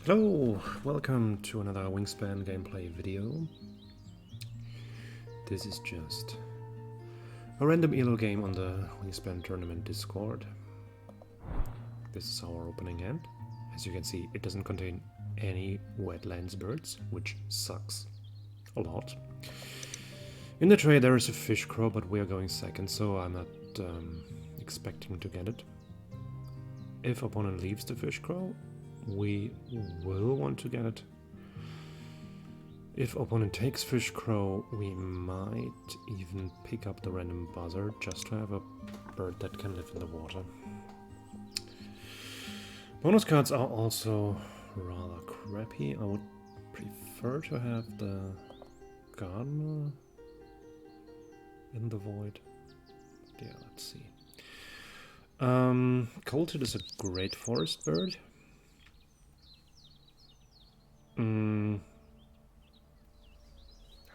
Hello, welcome to another Wingspan gameplay video. This is just a random ELO game on the Wingspan tournament Discord. This is our opening hand. As you can see, it doesn't contain any wetlands birds, which sucks a lot. In the tray there is a fish crow, but we are going second, so I'm not expecting to get it. If opponent leaves the fish crow, we will want to get it. If opponent takes fish crow, we might even pick up the random buzzer just to have a bird that can live in the water. Bonus cards are also rather crappy. I would prefer to have the gardener in the void. Yeah, let's see. Colted is a great forest bird. I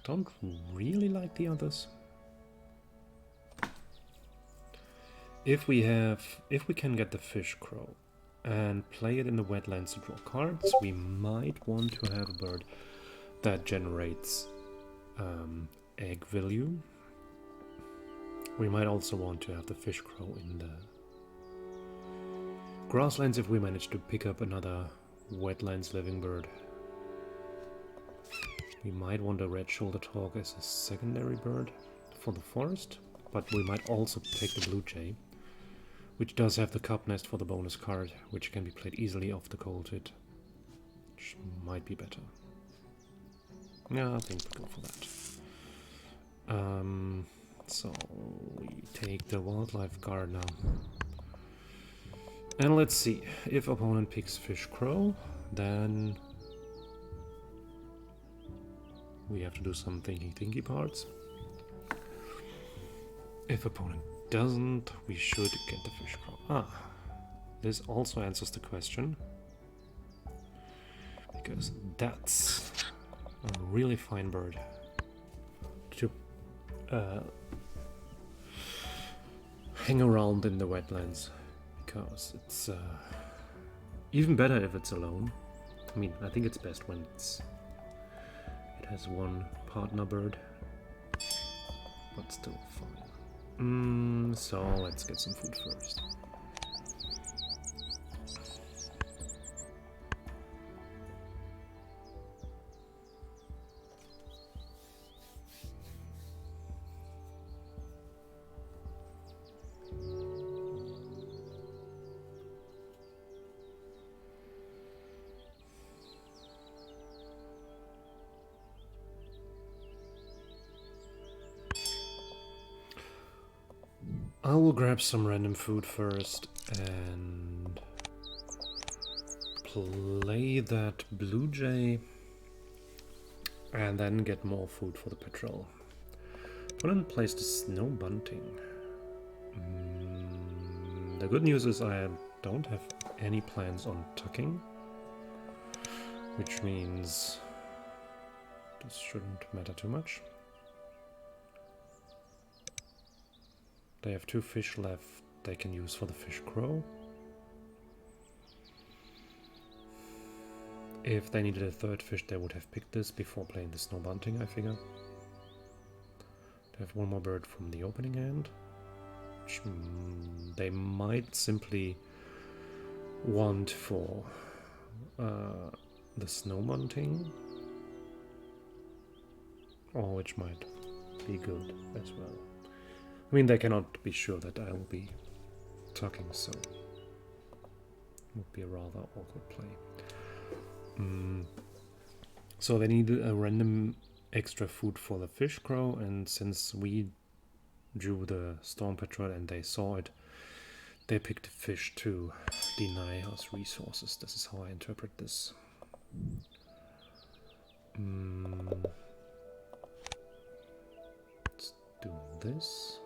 don't really like the others. If we can get the fish crow and play it in the wetlands to draw cards, we might want to have a bird that generates egg value. We might also want to have the fish crow in the grasslands if we manage to pick up another wetlands living bird. We might want a red-shouldered hawk as a secondary bird for the forest, but we might also take the blue jay, which does have the cup nest for the bonus card, which can be played easily off the colted, which might be better. Yeah, I think we'll go for that. So we take the wildlife gardener. And let's see, if opponent picks fish crow, then we have to do some thinky parts. If opponent doesn't, we should get the fish crow. This also answers the question, because that's a really fine bird to hang around in the wetlands, because it's even better if it's alone. I mean, I think it's best when it has one partner bird, but still fine. So let's get some food first. I will grab some random food first and play that blue jay and then get more food for the patrol. Opponent plays the snow bunting. The good news is I don't have any plans on tucking, which means this shouldn't matter too much. They have 2 fish left they can use for the fish crow. If they needed a 3rd fish, they would have picked this before playing the snow bunting, I figure. They have 1 more bird from the opening hand, which they might simply want for the snow bunting, or which might be good as well. I mean, they cannot be sure that I will be tucking, so it would be a rather awkward play. So they need a random extra food for the fish crow, and since we drew the storm patrol and they saw it, they picked the fish to deny us resources. This is how I interpret this. Let's do this.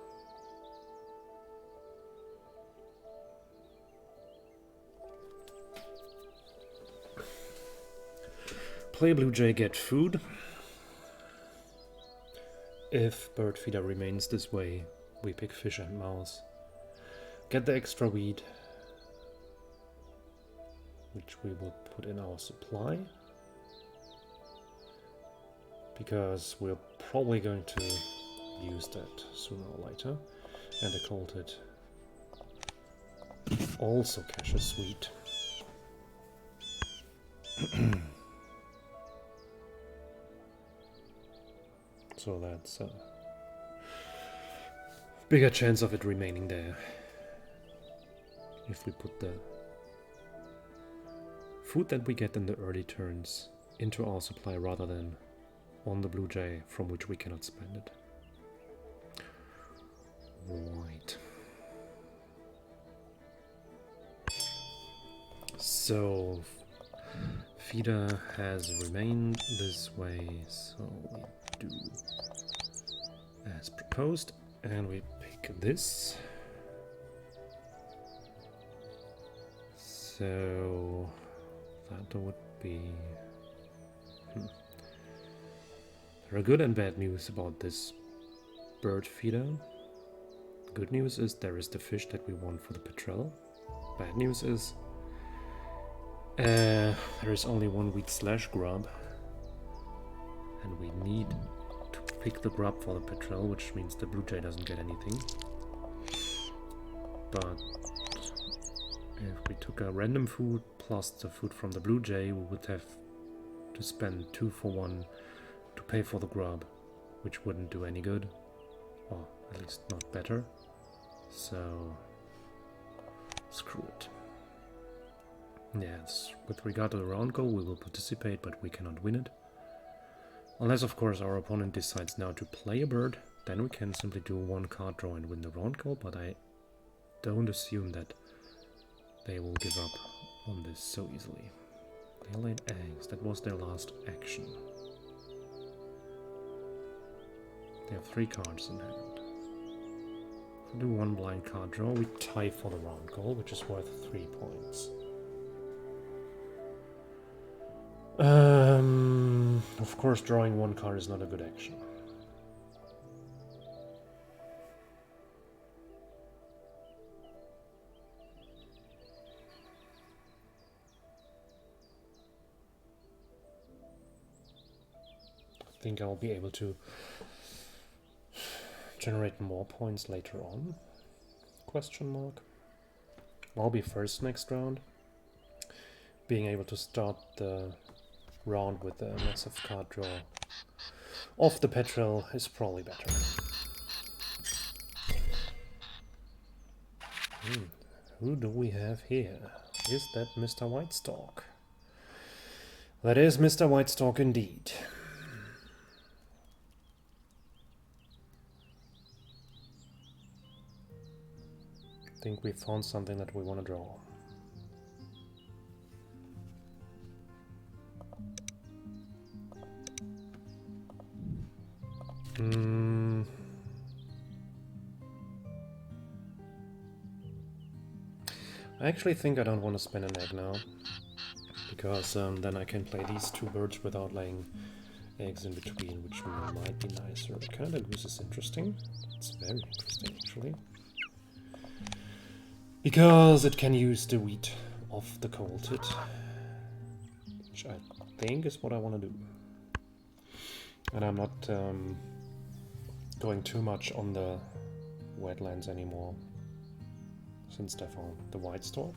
Play blue jay, get food. If bird feeder remains this way, we pick fish and mouse. Get the extra weed. which we will put in our supply. Because we're probably going to use that sooner or later. And the cultid also caches wheat. So that's a bigger chance of it remaining there if we put the food that we get in the early turns into our supply rather than on the blue jay from which we cannot spend it. Right. So feeder has remained this way, so we do as proposed, and we pick this. So that would be... There are good and bad news about this bird feeder. Good news is there is the fish that we want for the petrel. Bad news is there is only one wheat slash grub, and we need to pick the grub for the petrel, which means the blue jay doesn't get anything. But if we took a random food plus the food from the blue jay, we would have to spend 2 for 1 to pay for the grub, which wouldn't do any good, or at least not better. So screw it. Yes, with regard to the round goal, we will participate, but we cannot win it. Unless, of course, our opponent decides now to play a bird, then we can simply do 1 card draw and win the round goal, but I don't assume that they will give up on this so easily. They laid eggs, that was their last action. They have 3 cards in hand. If we do 1 blind card draw, we tie for the round goal, which is worth 3 points. Of course, drawing 1 card is not a good action. I think I'll be able to generate more points later on? Question mark. I'll be first next round. Being able to start the round with a massive card draw off the petrel is probably better. Who do we have here? Is that Mr. White Stork? That is Mr. White Stork indeed. I think we found something that we want to draw. I actually think I don't want to spend an egg now, because then I can play these 2 birds without laying eggs in between, which might be nicer. The Canada goose is interesting. It's very interesting, actually. Because it can use the wheat off the cultid, which I think is what I want to do. And I'm not going too much on the wetlands anymore, since they found the white stork.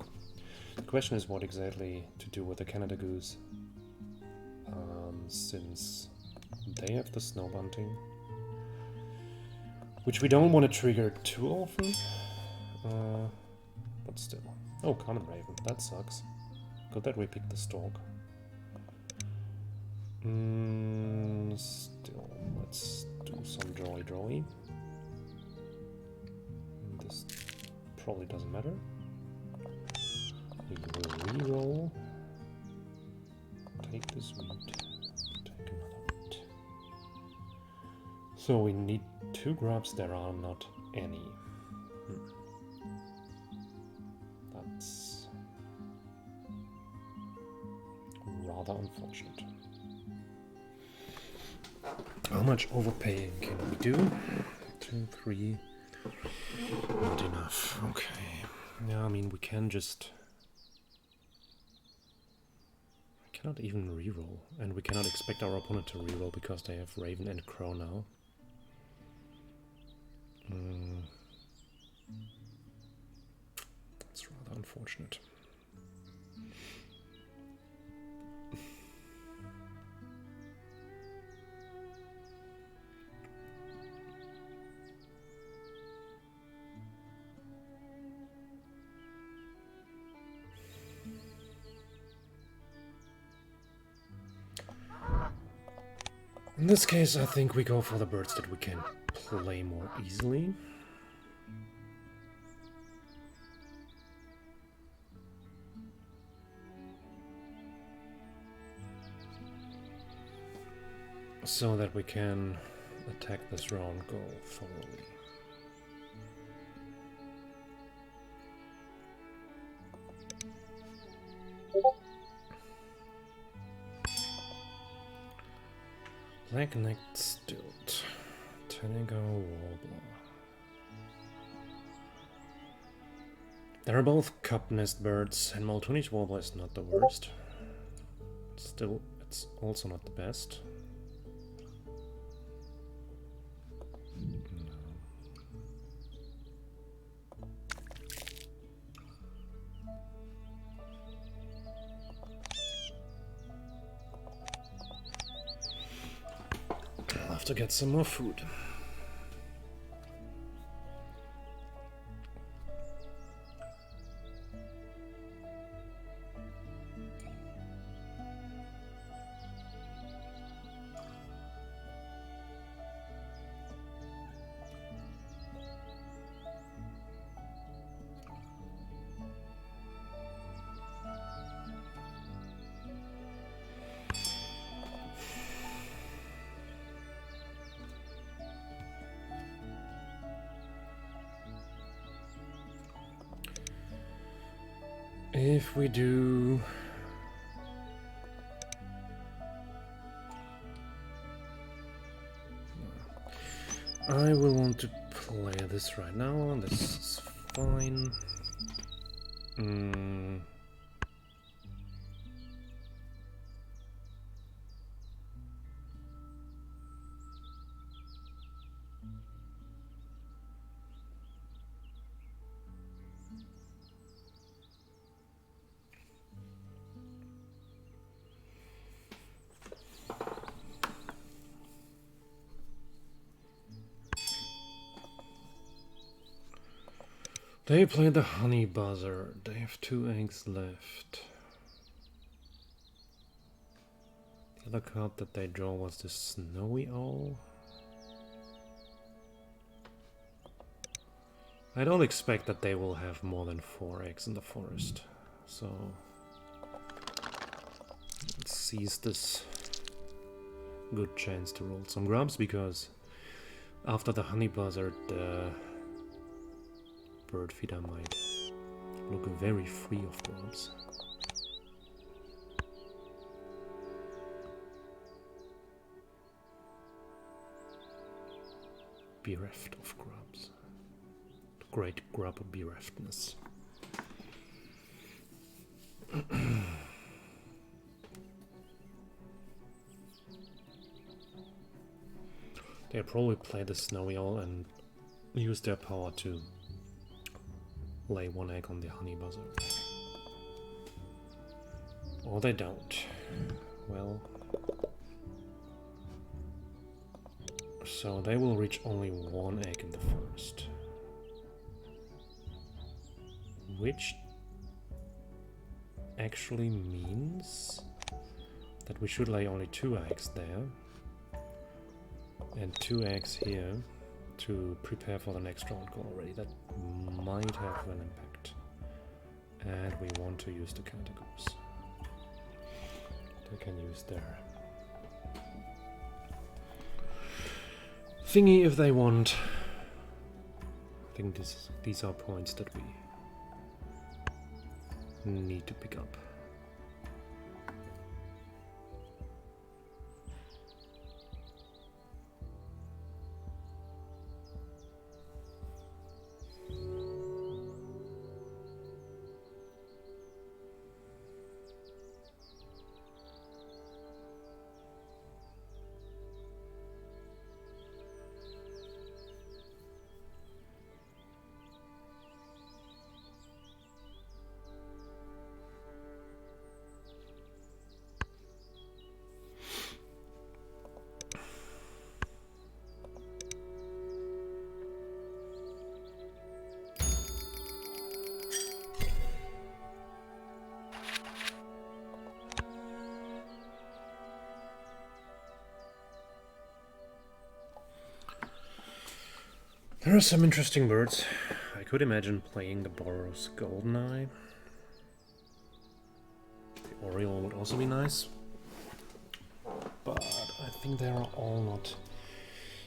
The question is what exactly to do with the Canada goose, since they have the snow bunting, which we don't want to trigger too often. But still. Oh, common raven. That sucks. Good that we picked the stork. Still, let's do some drawy. This probably doesn't matter. We will re-roll. Take this wheat. Take another wheat. So we need 2 grubs. There are not any. That's rather unfortunate. How much overpaying can we do? 2, 3. Not enough. Okay. Yeah, I mean, we can just Cannot even reroll, and we cannot expect our opponent to reroll because they have Raven and Crow now. That's rather unfortunate. In this case, I think we go for the birds that we can play more easily. So that we can attack this round goal thoroughly. Black-necked stilt, Tanago warbler. They're both cup nest birds, and Maltuni's warbler is not the worst. Still, it's also not the best. I'll have to get some more food. If we do... I will want to play this right now, this is fine. They play the honey buzzard. They have 2 eggs left. The other card that they draw was the snowy owl. I don't expect that they will have more than 4 eggs in the forest. So let's seize this good chance to roll some grubs, because after the honey buzzard, bird feeder might look very free of grubs. Bereft of grubs. The great grub bereftness. They'll probably play the snowy owl and use their power to lay 1 egg on the honey buzzard. Or they don't. Well... So they will reach only 1 egg in the forest. Which actually means that we should lay only 2 eggs there. And 2 eggs here to prepare for the next round goal already. That might have an impact. And we want to use the categories. They can use their thingy if they want. I think these are points that we need to pick up. There are some interesting birds. I could imagine playing the Boros Goldeneye. The Oriole would also be nice. But I think they are all not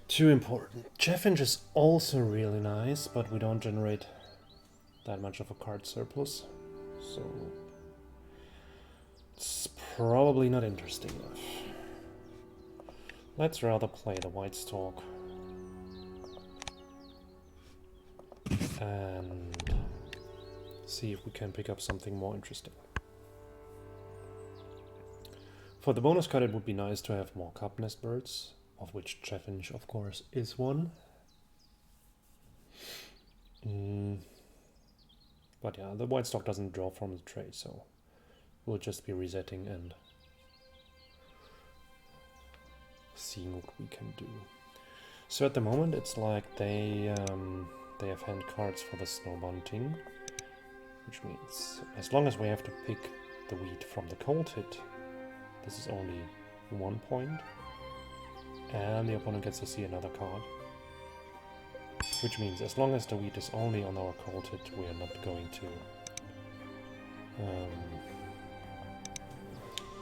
too important. Chaffinch is also really nice, but we don't generate that much of a card surplus. So it's probably not interesting enough. Let's rather play the White Stork. And see if we can pick up something more interesting. For the bonus card it would be nice to have more cup nest birds, of which Chaffinch of course is one. But yeah, the White Stork doesn't draw from the trade, so we'll just be resetting and seeing what we can do. So at the moment it's like they have hand cards for the snow bunting, which means as long as we have to pick the wheat from the cold hit, this is only 1 point, and the opponent gets to see another card. Which means as long as the wheat is only on our cold hit, we are not going to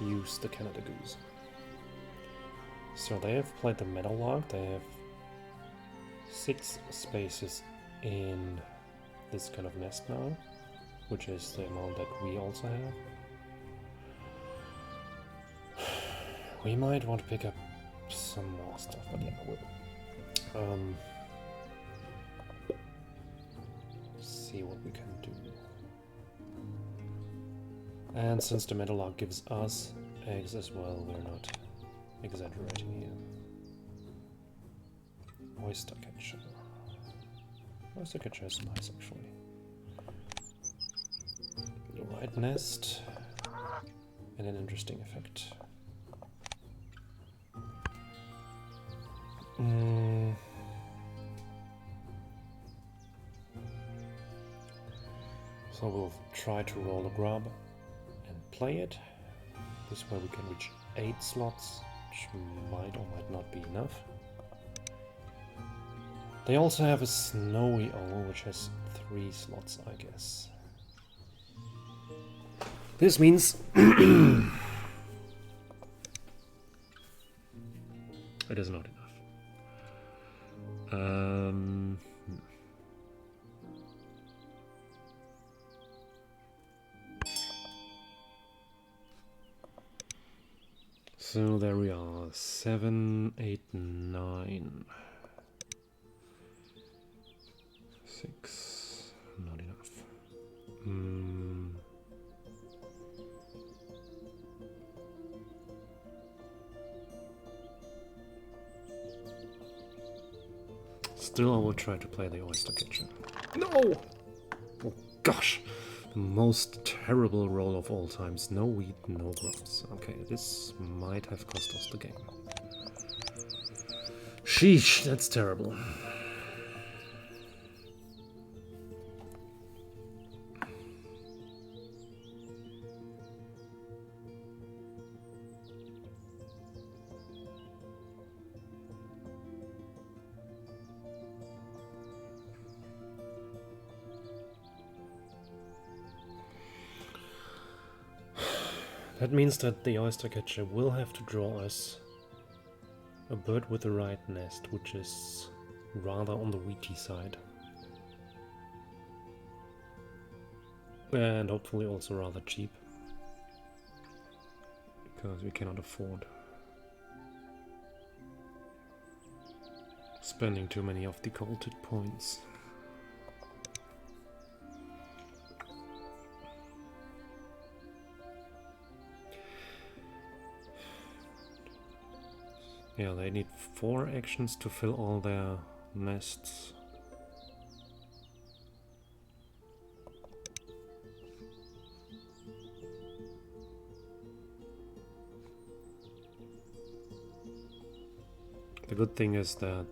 use the Canada Goose. So they have played the Meadowlark, they have 6 spaces in this kind of nest now, which is the amount that we also have. We might want to pick up some more stuff, but yeah, we'll see what we can do. And since the Meadowlark gives us eggs as well, we're not exaggerating here. Oyster catcher. Oyster catcher is nice actually. The right nest and an interesting effect. So we'll try to roll a grub and play it. This way we can reach 8 slots, which might or might not be enough. They also have a snowy owl, which has 3 slots, I guess. This means it is not enough. So there we are, 7, 8, 9. 6, not enough. Still, I will try to play the oyster catcher. No! Oh gosh! The most terrible roll of all times. No wheat, no grubs. Okay, this might have cost us the game. Sheesh, that's terrible. That means that the oyster catcher will have to draw us a bird with the right nest, which is rather on the wheaty side. And hopefully also rather cheap, because we cannot afford spending too many of the cold hit points. Yeah, they need 4 actions to fill all their nests. The good thing is that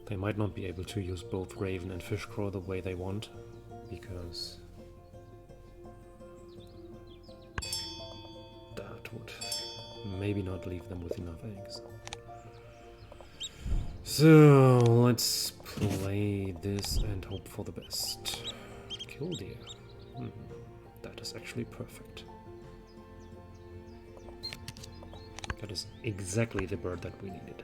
they might not be able to use both Raven and Fishcrow the way they want, because maybe not leave them with enough eggs. So let's play this and hope for the best. Killdeer. That is actually perfect. That is exactly the bird that we needed.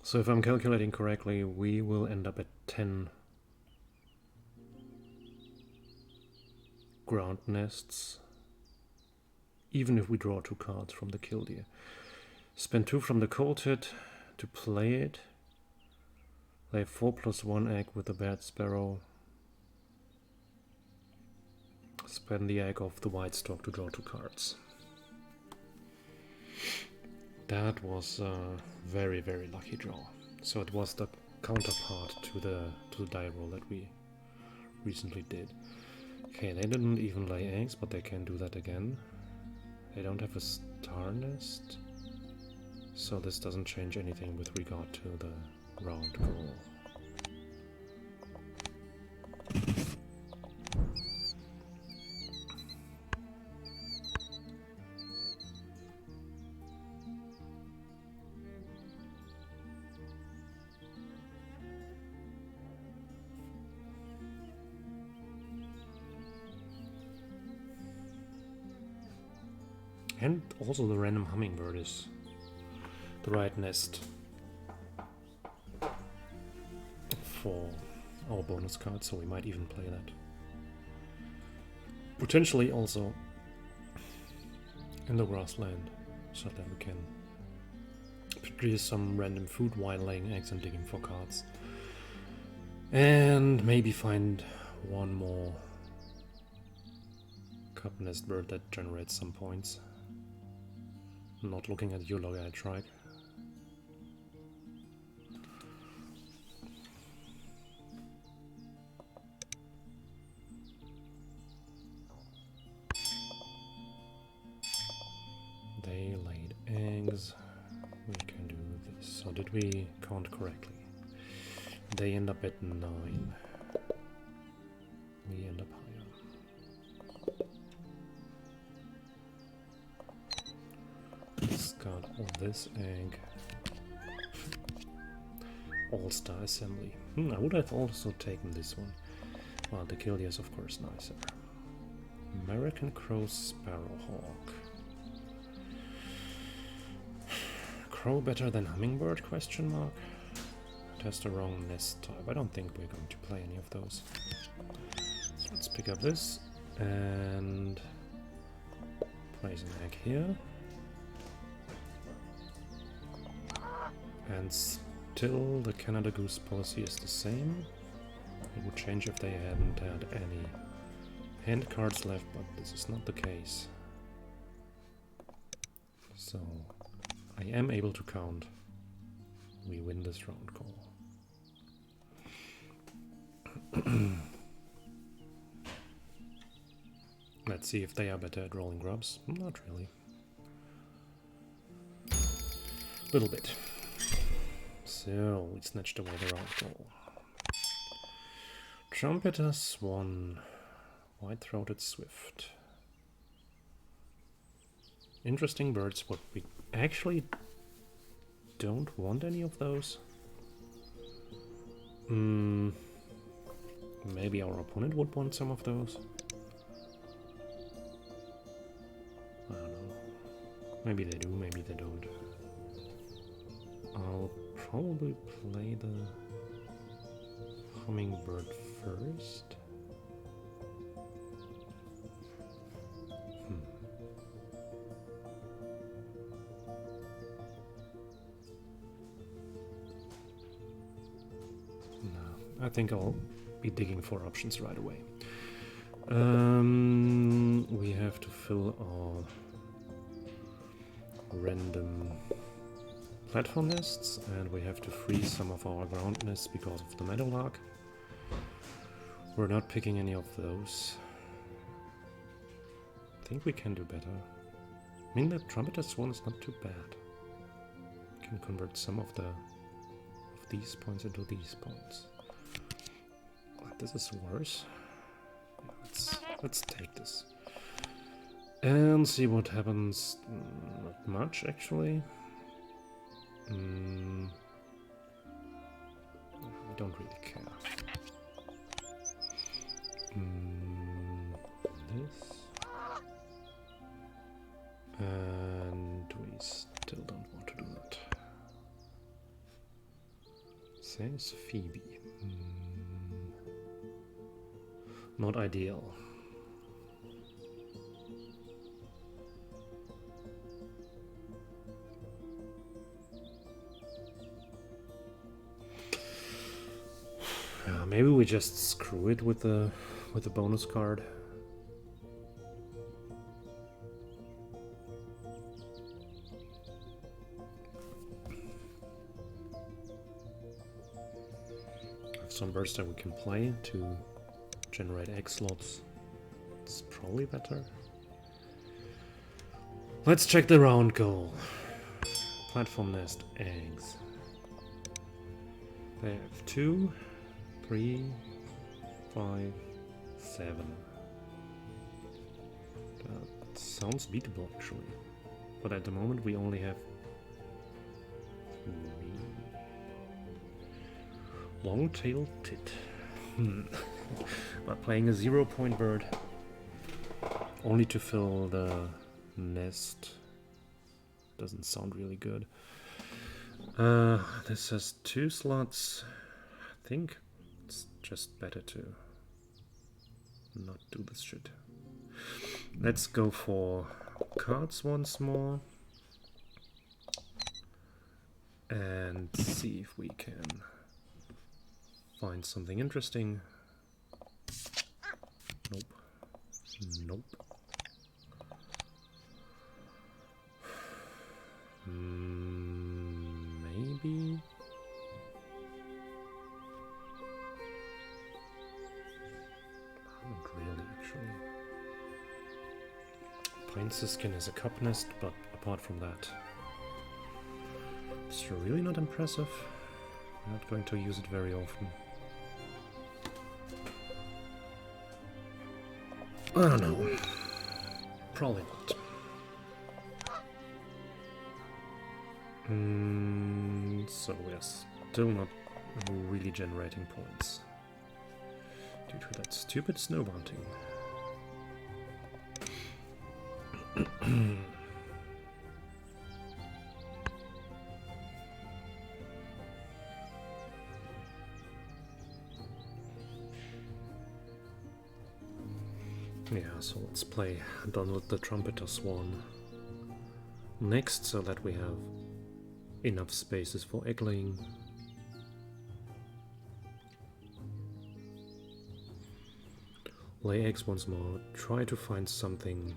So if I'm calculating correctly, we will end up at 10 ground nests, even if we draw 2 cards from the killdeer. Spend 2 from the colted to play it. Lay 4+1 egg with the bad sparrow. Spend the egg of the white stork to draw 2 cards. That was a very, very lucky draw. So it was the counterpart to the die roll that we recently did. Okay, they didn't even lay eggs, but they can do that again. They don't have a star nest, so this doesn't change anything with regard to the round goal. And also the random hummingbird is the right nest for our bonus card, so we might even play that. Potentially also in the grassland, so that we can produce some random food while laying eggs and digging for cards. And maybe find one more cup nest bird that generates some points. Not looking at your log, I tried. They laid eggs. We can do this. So did we count correctly? They end up at 9. We end up higher. Got all this egg. All-star assembly. I would have also taken this one. Well, the killdeer is of course nicer. American crow sparrowhawk. Crow better than hummingbird? Question mark. It has the wrong nest type. I don't think we're going to play any of those. So let's pick up this and place an egg here. And still the Canada Goose policy is the same. It would change if they hadn't had any hand cards left, but this is not the case. So I am able to count. We win this round call. Let's see if they are better at rolling grubs. Not really. Little bit. So, we snatched away the round goal. Trumpeter, Swan, White-throated Swift. Interesting birds, but we actually don't want any of those. Maybe our opponent would want some of those. I don't know. Maybe they do, maybe they don't. I'll probably play the hummingbird first. No, I think I'll be digging for options right away. We have to fill our random platform nests, and we have to freeze some of our ground nests because of the meadowlark. We're not picking any of those. I think we can do better. I mean, the trumpeter swan is not too bad. We can convert some of these points into these points. But this is worse. Let's take this. And see what happens. Not much, actually. We don't really care. This. And we still don't want to do that. Says Phoebe. Not ideal. Maybe we just screw it with the bonus card. Some birds that we can play to generate egg slots. It's probably better. Let's check the round goal. Platform nest eggs. They have 2, 3, 5, 7. That sounds beatable actually. But at the moment we only have 3. Long-tailed tit. But playing a 0-point bird only to fill the nest doesn't sound really good. This has 2 slots. I think it's just better to not do this shit. Let's go for cards once more and see if we can find something interesting. Nope. Nope. Maybe. Not really, actually. Pine siskin is a cup nest, but apart from that, it's really not impressive. I'm not going to use it very often. I don't know. Probably not. So we're still not really generating points due to that stupid snow bunting. Yeah, so let's play Donald the Trumpeter Swan next, so that we have enough spaces for egg laying. Lay eggs once more. Try to find something.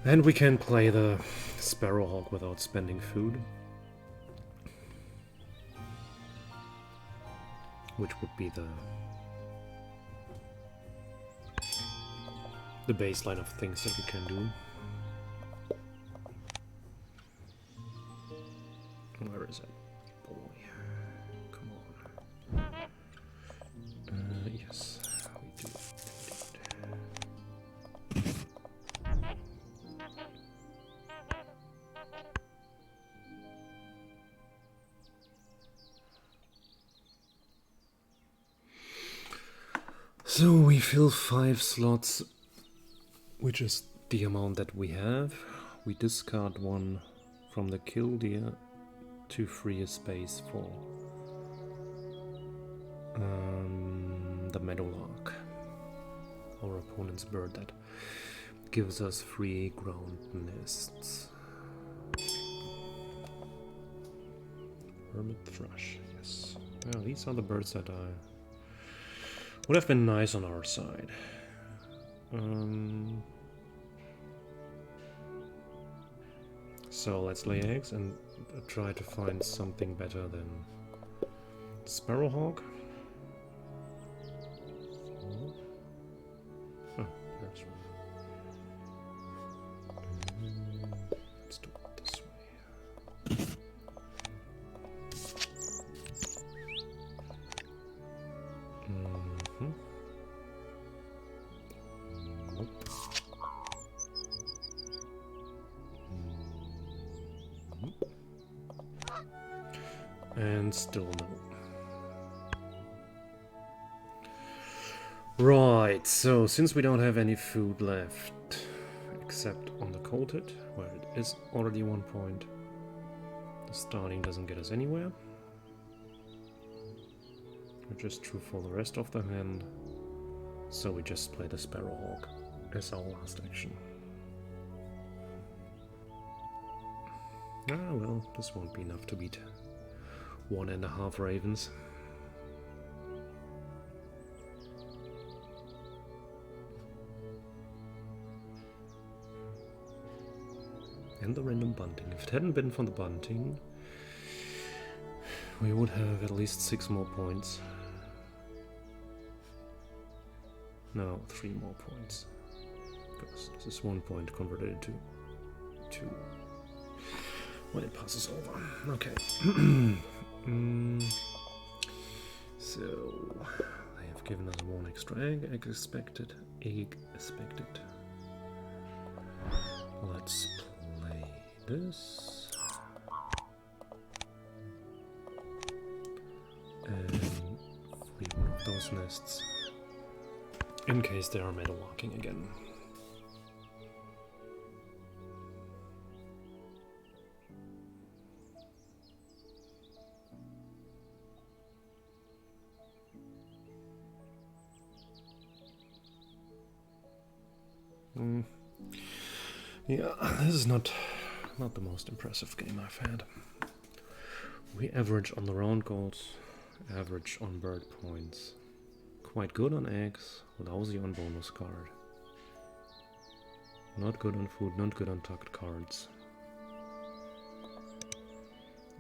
And we can play the Sparrowhawk without spending food, which would be the baseline of things that we can do. Where is it? Boy, come on. Yes, we do. So we fill 5 slots, which is the amount that we have. We discard 1 from the killdeer to free a space for the meadowlark, our opponent's bird that gives us free ground nests. Hermit thrush, yes. Well, these are the birds that I Would have been nice on our side. So let's lay eggs and try to find something better than Sparrowhawk. Oh, there's one. Let's do it this way. And still no. Right, so since we don't have any food left, except on the coated, where it is already 1 point, the starting doesn't get us anywhere. Which is true for the rest of the hand, so we just play the Sparrowhawk as our last action. Ah well, this won't be enough to beat 1.5 ravens. And the random bunting. If it hadn't been for the bunting, we would have at least 6 more points. No, 3 more points. Because this is 1 point converted into 2 when it passes over. Okay. So they have given us 1 extra egg. Egg expected. Let's play this. And free one of those nests. In case they are meadowlarking again. Yeah, this is not the most impressive game I've had. We average on the round goals, average on bird points. Quite good on eggs, lousy on bonus card. Not good on food, not good on tucked cards.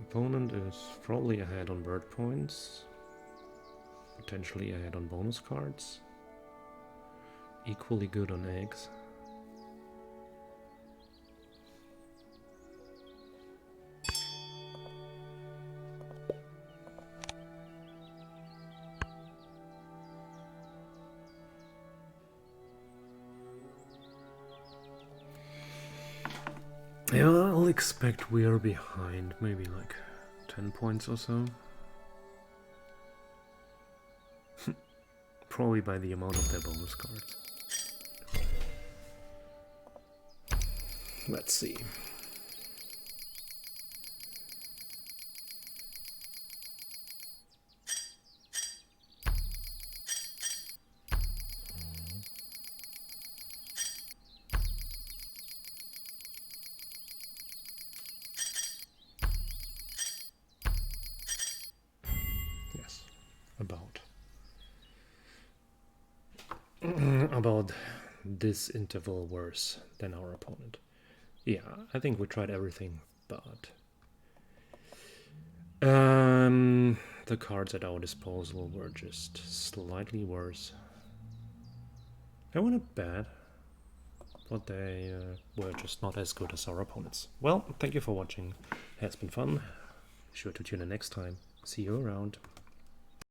Opponent is probably ahead on bird points. Potentially ahead on bonus cards. Equally good on eggs. Yeah, I'll expect we are behind, maybe like 10 points or so. Probably by the amount of their bonus cards. Let's see. Yes, about this interval worse than our opponent. Yeah, I think we tried everything, but the cards at our disposal were just slightly worse. They weren't bad, but they were just not as good as our opponents. Well, thank you for watching. It has been fun. Be sure to tune in next time. See you around.